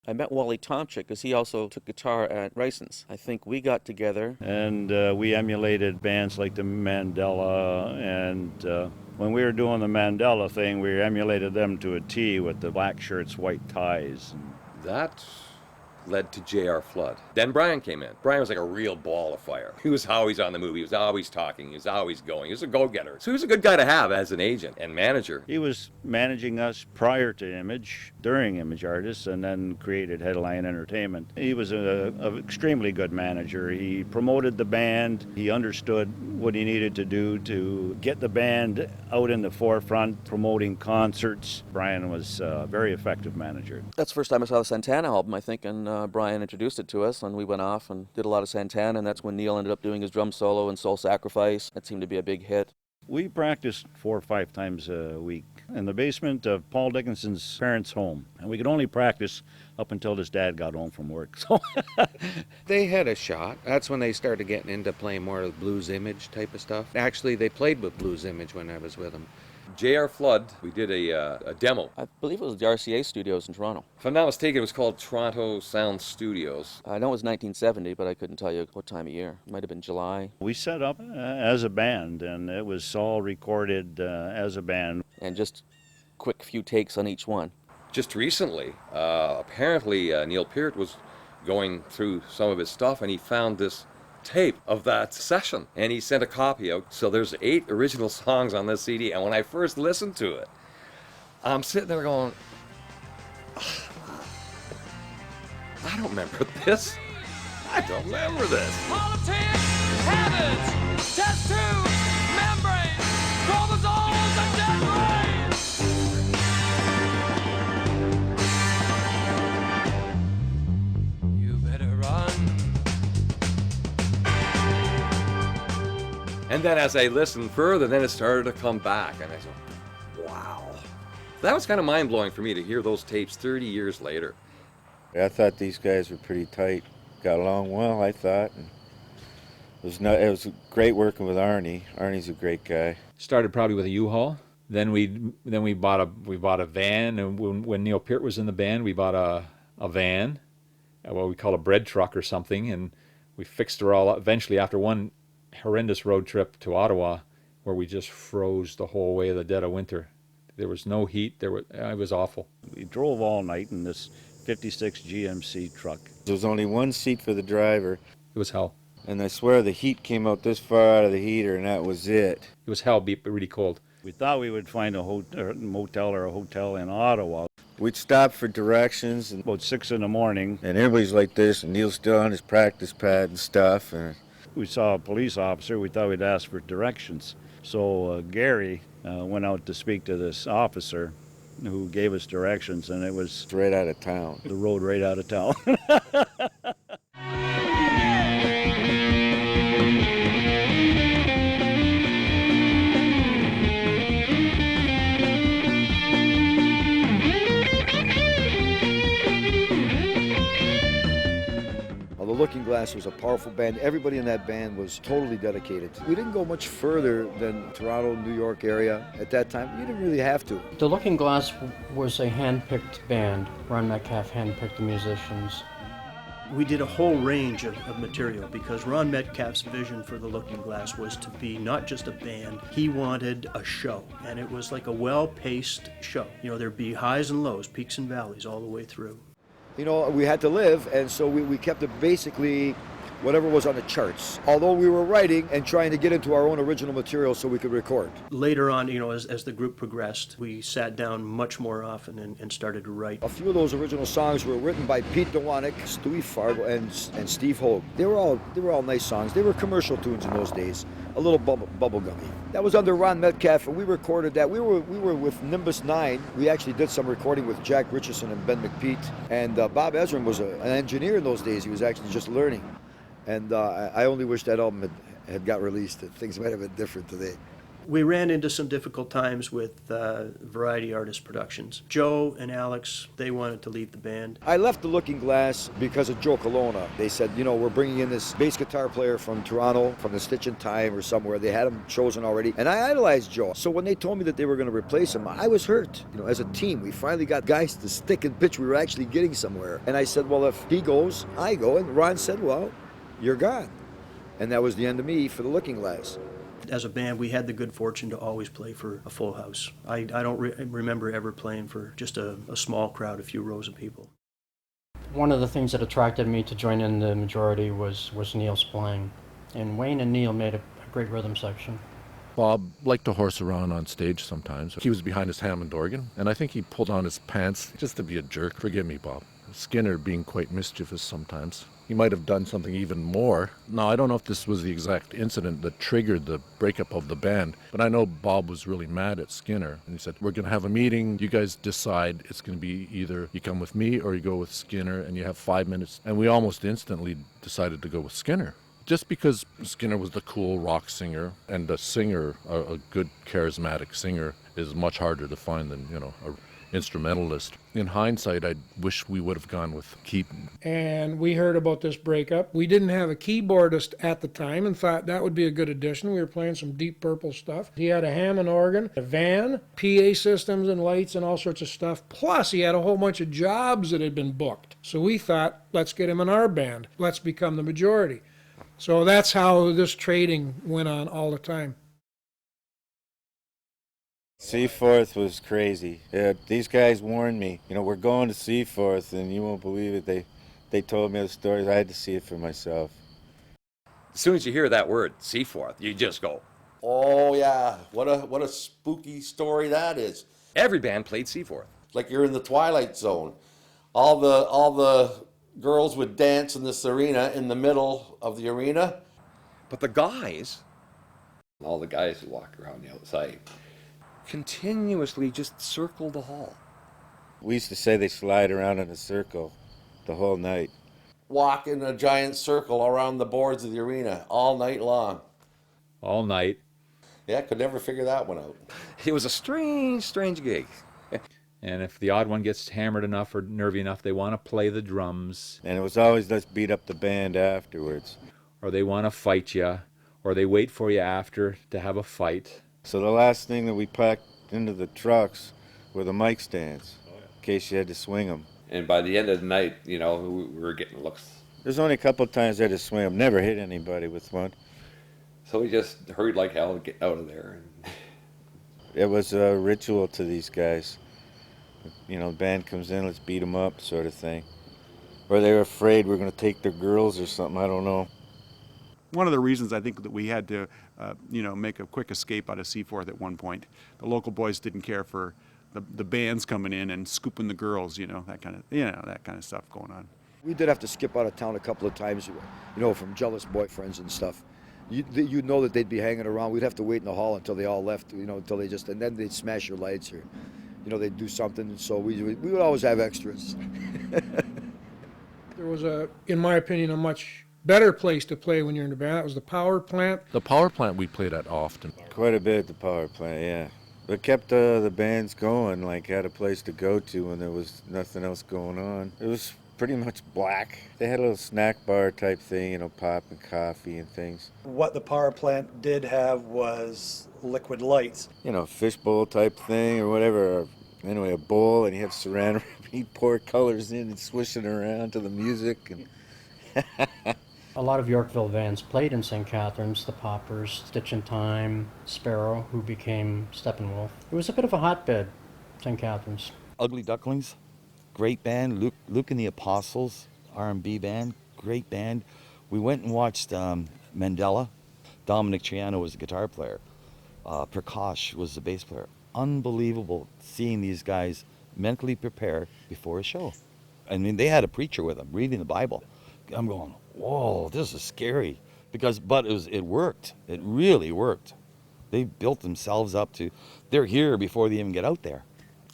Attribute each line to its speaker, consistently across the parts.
Speaker 1: I met Wally Tomczyk because he also took guitar at Ryson's. I think we got together.
Speaker 2: And we emulated bands like the Mandela, and when we were doing the Mandela thing, we emulated them to a T with the black shirts, white ties.
Speaker 3: That led to J.R. Flood. Then Brian came in. Brian was like a real ball of fire. He was always on the move. He was always talking. He was always going. He was a go-getter. So he was a good guy to have as an agent and manager.
Speaker 2: He was managing us prior to Image, during Image Artists, and then created Headline Entertainment. He was an extremely good manager. He promoted the band. He understood what he needed to do to get the band out in the forefront, promoting concerts. Brian was a very effective manager.
Speaker 1: That's the first time I saw the Santana album, I think, and Brian introduced it to us, and we went off and did a lot of Santana, and that's when Neil ended up doing his drum solo and Soul Sacrifice. That seemed to be a big hit.
Speaker 2: We practiced 4 or 5 times a week in the basement of Paul Dickinson's parents' home, and we could only practice up until his dad got home from work. So
Speaker 4: they had a shot. That's when they started getting into playing more of the Blues Image type of stuff. Actually, they played with Blues Image when I was with them.
Speaker 3: J.R. Flood, we did a demo.
Speaker 1: I believe it was the RCA studios in Toronto.
Speaker 3: If I'm not mistaken, it was called Toronto Sound Studios.
Speaker 1: I know it was 1970, but I couldn't tell you what time of year. It might have been July.
Speaker 2: we set up as a band, and it was all recorded as a band.
Speaker 1: And just quick few takes on each one.
Speaker 3: Just recently, apparently Neil Peart was going through some of his stuff, and he found this tape of that session, and he sent a copy out. So there's 8 original songs on this CD, and when I first listened to it, I'm sitting there going, I don't remember this. I don't remember this.
Speaker 5: Politics, habits, tattoo, membrane, chromosomes, and dead brains. You better run.
Speaker 3: And then as I listened further, then it started to come back, and I said, wow. That was kind of mind-blowing for me to hear those tapes 30 years later.
Speaker 6: I thought these guys were pretty tight. Got along well, I thought. And it was great working with Arne. Arne's a great guy.
Speaker 7: Started probably with a U-Haul. Then we bought a van, and when Neil Peart was in the band, we bought a van, what we call a bread truck or something, and we fixed her all up. Eventually, after one horrendous road trip to Ottawa, where we just froze the whole way of the dead of winter. There was no heat. It was awful.
Speaker 2: We drove all night in this 56 GMC truck.
Speaker 6: There was only one seat for the driver.
Speaker 7: It was hell.
Speaker 6: And I swear the heat came out this far out of the heater, and that was it.
Speaker 7: It was hell, be really cold.
Speaker 2: We thought we would find a motel or a hotel in Ottawa.
Speaker 6: We'd stop for directions, and
Speaker 2: About 6 in the morning,
Speaker 6: and everybody's like this, and Neil's still on his practice pad and stuff. And
Speaker 2: we saw a police officer. We thought we'd ask for directions. So Garry went out to speak to this officer who gave us directions, and it was
Speaker 6: it's right out of town.
Speaker 2: the road right out of town.
Speaker 8: The Looking Glass was a powerful band. Everybody in that band was totally dedicated. We didn't go much further than Toronto, New York area at that time. You didn't really have to.
Speaker 9: The Looking Glass was a hand-picked band. Ron Metcalf handpicked the musicians.
Speaker 10: We did a whole range of material because Ron Metcalf's vision for The Looking Glass was to be not just a band. He wanted a show, and it was like a well-paced show. You know, there'd be highs and lows, peaks and valleys all the way through.
Speaker 8: You know, we had to live, and so we kept it basically whatever was on the charts. Although we were writing and trying to get into our own original material so we could record.
Speaker 10: Later on, you know, as the group progressed, we sat down much more often and started to write.
Speaker 8: A few of those original songs were written by Pete DeWanick, Stewie Fargo, and Steve Hogue. They were all nice songs. They were commercial tunes in those days, a little bubblegummy. That was under Ron Metcalf, and we recorded that. We were with Nimbus 9. We actually did some recording with Jack Richardson and Ben McPeet. And Bob Ezrin was an engineer in those days. He was actually just learning. And I only wish that album had got released. Things might have been different today.
Speaker 10: We ran into some difficult times with Variety Artist Productions. Joe and Alex, they wanted to leave the band.
Speaker 8: I left the Looking Glass because of Joe Colonna. They said, you know, we're bringing in this bass guitar player from Toronto, from the Stitch in Time or somewhere. They had him chosen already. And I idolized Joe. So when they told me that they were going to replace him, I was hurt. You know, as a team, we finally got guys to stick and pitch. We were actually getting somewhere. And I said, well, if he goes, I go. And Ron said, well, you're gone. And that was the end of me for the Looking Glass.
Speaker 10: As a band, we had the good fortune to always play for a full house. I don't remember ever playing for just a small crowd, a few rows of people.
Speaker 9: One of the things that attracted me to join in the majority was Neil's playing. And Wayne and Neil made a great rhythm section.
Speaker 11: Bob liked to horse around on stage sometimes. He was behind his Hammond organ, and I think he pulled on his pants just to be a jerk. Forgive me, Bob. Skinner being quite mischievous sometimes. He might have done something even more. Now, I don't know if this was the exact incident that triggered the breakup of the band, but I know Bob was really mad at Skinner. And he said, we're going to have a meeting. You guys decide. It's going to be either you come with me or you go with Skinner, and you have 5 minutes. And we almost instantly decided to go with Skinner. Just because Skinner was the cool rock singer, and a singer, a good charismatic singer, is much harder to find than, you know, a instrumentalist. In hindsight, I wish we would have gone with Keaton.
Speaker 12: And we heard about this breakup. We didn't have a keyboardist at the time and thought that would be a good addition. We were playing some Deep Purple stuff. He had a Hammond organ, a van, PA systems and lights and all sorts of stuff. Plus, he had a whole bunch of jobs that had been booked. So we thought, let's get him in our band. Let's become the majority. So that's how this trading went on all the time.
Speaker 6: Seaforth was crazy. Yeah, these guys warned me, you know, we're going to Seaforth, and you won't believe it. They told me the stories. I had to see it for myself.
Speaker 3: As soon as you hear that word, Seaforth, you just go,
Speaker 13: oh yeah, what a spooky story that is.
Speaker 3: Every band played Seaforth.
Speaker 13: Like you're in the Twilight Zone. All the girls would dance in this arena in the middle of the arena.
Speaker 3: But the guys, all the guys who walk around the outside, continuously just circle the hall.
Speaker 6: We used to say they slide around in a circle the whole night.
Speaker 13: Walk in a giant circle around the boards of the arena all night long.
Speaker 7: All night.
Speaker 13: Yeah, could never figure that one out.
Speaker 3: It was a strange gig.
Speaker 7: And if the odd one gets hammered enough or nervy enough, they want to play the drums.
Speaker 6: And it was always, let's beat up the band afterwards.
Speaker 7: Or they want to fight you, or they wait for you after to have a fight.
Speaker 6: So the last thing that we packed into the trucks were the mic stands, in case you had to swing them.
Speaker 3: And by the end of the night, you know, we were getting looks.
Speaker 6: There's only a couple of times I had to swing them. Never hit anybody with one.
Speaker 3: So we just hurried like hell to get out of there.
Speaker 6: It was a ritual to these guys. You know, the band comes in, let's beat them up, sort of thing. Or they were afraid we're going to take their girls or something, I don't know.
Speaker 14: One of the reasons I think that we had to, make a quick escape out of Seaforth at one point. The local boys didn't care for the bands coming in and scooping the girls, that kind of stuff going on.
Speaker 8: We did have to skip out of town a couple of times, from jealous boyfriends and stuff. You'd know that they'd be hanging around. We'd have to wait in the hall until they all left, until they just, and then they'd smash your lights or, they'd do something. So we would always have extras.
Speaker 12: There was in my opinion, a much better place to play when you're in the band. That was the power plant.
Speaker 11: The power plant we played at often.
Speaker 6: Quite a bit at the power plant, yeah. It kept the bands going, had a place to go to when there was nothing else going on. It was pretty much black. They had a little snack bar type thing, pop and coffee and things.
Speaker 15: What the power plant did have was liquid lights.
Speaker 6: Fishbowl type thing or whatever. Anyway, a bowl, and you have saran wrap. He'd pour colors in and swish it around to the music. And
Speaker 9: A lot of Yorkville bands played in St. Catharines, the Poppers, Stitch in Time, Sparrow, who became Steppenwolf. It was a bit of a hotbed, St. Catharines.
Speaker 16: Ugly Ducklings, great band. Luke and the Apostles, R&B band, great band. We went and watched Mandela. Dominic Triano was the guitar player. Prakash was the bass player. Unbelievable seeing these guys mentally prepare before a show. I mean, they had a preacher with them reading the Bible. I'm going, whoa, this is scary. But it worked. It really worked. They built themselves up to, they're here before they even get out there.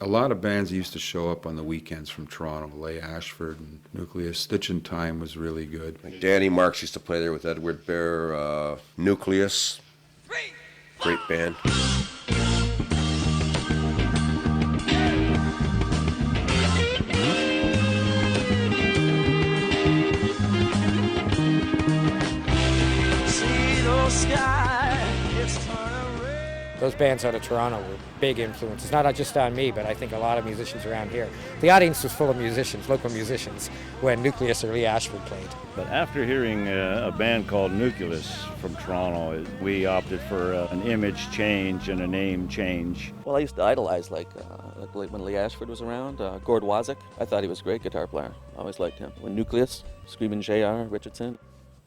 Speaker 17: A lot of bands used to show up on the weekends from Toronto. Leigh Ashford and Nucleus. Stitch in Time was really good.
Speaker 18: Like Danny Marks used to play there with Edward Bear. Nucleus.
Speaker 5: 3, 4,
Speaker 18: Great band.
Speaker 19: Those bands out of Toronto were big influences, not just on me, but I think a lot of musicians around here. The audience was full of musicians, local musicians, when Nucleus or Lee Ashford played.
Speaker 2: But after hearing a band called Nucleus from Toronto, we opted for an image change and a name change.
Speaker 1: Well, I used to idolize like when Lee Ashford was around, Gord Wazik. I thought he was a great guitar player. I always liked him. When Nucleus, Screaming J.R. Richardson,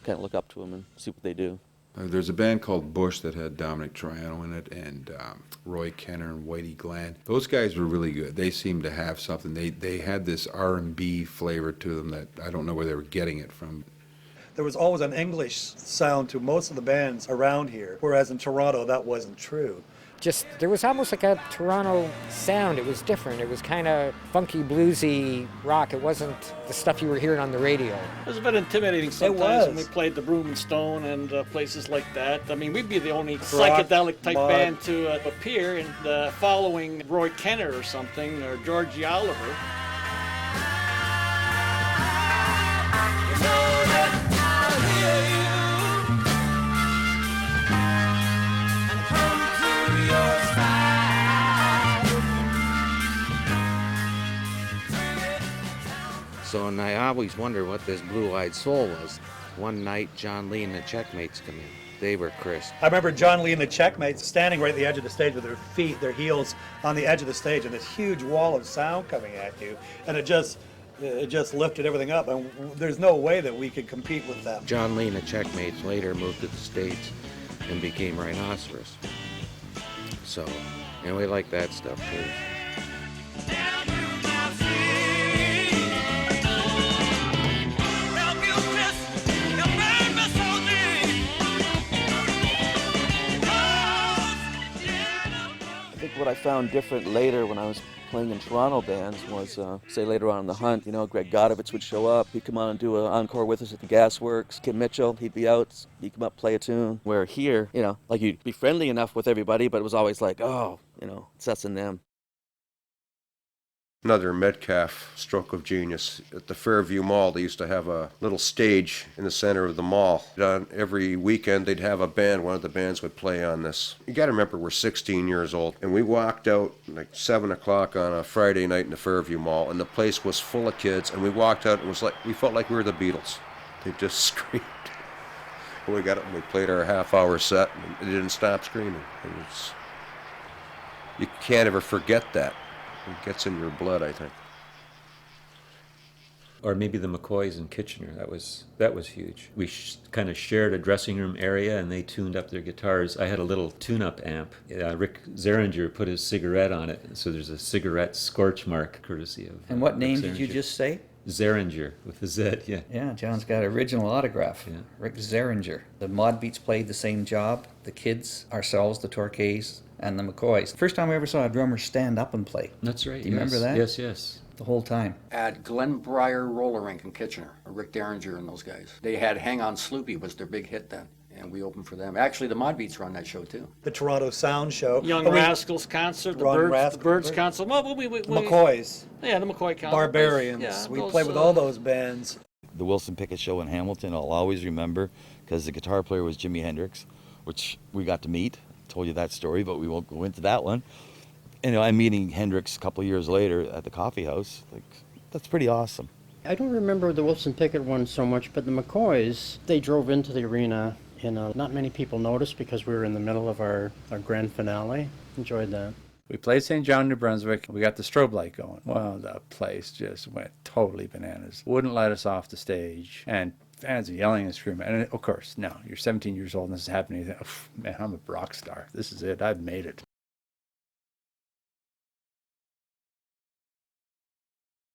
Speaker 1: kind of look up to him and see what they do.
Speaker 17: There's a band called Bush that had Dominic Triano in it, and Roy Kenner and Whitey Glen. Those guys were really good. They seemed to have something. They had this R&B flavor to them that I don't know where they were getting it from.
Speaker 15: There was always an English sound to most of the bands around here, whereas in Toronto that wasn't true.
Speaker 19: There was almost like a Toronto sound. It was different. It was kind of funky, bluesy rock. It wasn't the stuff you were hearing on the radio.
Speaker 20: It was a bit intimidating sometimes when we played the Broom and Stone and places like that. I mean, we'd be the only psychedelic type band to appear in following Roy Kenner or something, or Georgie Oliver.
Speaker 4: So, and I always wonder what this Blue-Eyed Soul was. One night, John Lee and the Checkmates come in. They were crisp.
Speaker 15: I remember John Lee and the Checkmates standing right at the edge of the stage with their feet, their heels on the edge of the stage, and this huge wall of sound coming at you, and it just lifted everything up, and there's no way that we could compete with them.
Speaker 4: John Lee and the Checkmates later moved to the States and became Rhinoceros. So, and we like that stuff too.
Speaker 1: What I found different later when I was playing in Toronto bands was, say later on in the Hunt, Greg Godovitz would show up. He'd come on and do an encore with us at the Gasworks. Kim Mitchell, he'd be out, he'd come up, play a tune. Where here, like you'd be friendly enough with everybody, but it was always like, oh, it's us and them.
Speaker 18: Another Metcalf stroke of genius. At the Fairview Mall, they used to have a little stage in the center of the mall. On every weekend, they'd have a band. One of the bands would play on this. You got to remember, we're 16 years old, and we walked out like 7 o'clock on a Friday night in the Fairview Mall, and the place was full of kids, and we walked out, and it was like we felt like we were the Beatles. They just screamed. And we got up and we played our half-hour set, and it didn't stop screaming. You can't ever forget that. It gets in your blood, I think.
Speaker 7: Or maybe the McCoys in Kitchener. That was huge. We kind of shared a dressing room area, and they tuned up their guitars. I had a little tune-up amp. Rick Zeringer put his cigarette on it, so there's a cigarette scorch mark, courtesy of.
Speaker 21: And what name did you just say?
Speaker 7: Zeringer with a Z, yeah.
Speaker 21: Yeah, John's got original autograph. Yeah. Rick Zeringer. The Mod Beats played the same job. The kids, ourselves, the Torquays, and the McCoys. First time I ever saw a drummer stand up and play.
Speaker 7: That's right.
Speaker 21: Do you remember that?
Speaker 7: Yes, yes.
Speaker 21: The whole time.
Speaker 22: At Glenbriar Roller Rink in Kitchener, Rick Derringer and those guys. They had Hang On Sloopy was their big hit then, and we opened for them. Actually, the Mod Beats were on that show too.
Speaker 15: The Toronto Sound Show.
Speaker 20: Young Rascals concert, the Birds concert. Well, we
Speaker 15: McCoys.
Speaker 20: Yeah, the McCoy concert.
Speaker 15: Barbarians.
Speaker 20: Yeah,
Speaker 15: we played with all those bands.
Speaker 16: The Wilson Pickett show in Hamilton, I'll always remember, because the guitar player was Jimi Hendrix, which we got to meet. Told you that story, but we won't go into that one. And I'm meeting Hendrix a couple of years later at the coffee house. Like, that's pretty awesome.
Speaker 9: I don't remember the Wilson Pickett one so much, but the McCoys, they drove into the arena, and not many people noticed because we were in the middle of our grand finale. Enjoyed that.
Speaker 23: We played St. John, New Brunswick. We got the strobe light going. Well, the place just went totally bananas. Wouldn't let us off the stage. And fans are yelling and screaming. And of course, no, you're 17 years old and this is happening. Man, I'm a rock star. This is it. I've made it.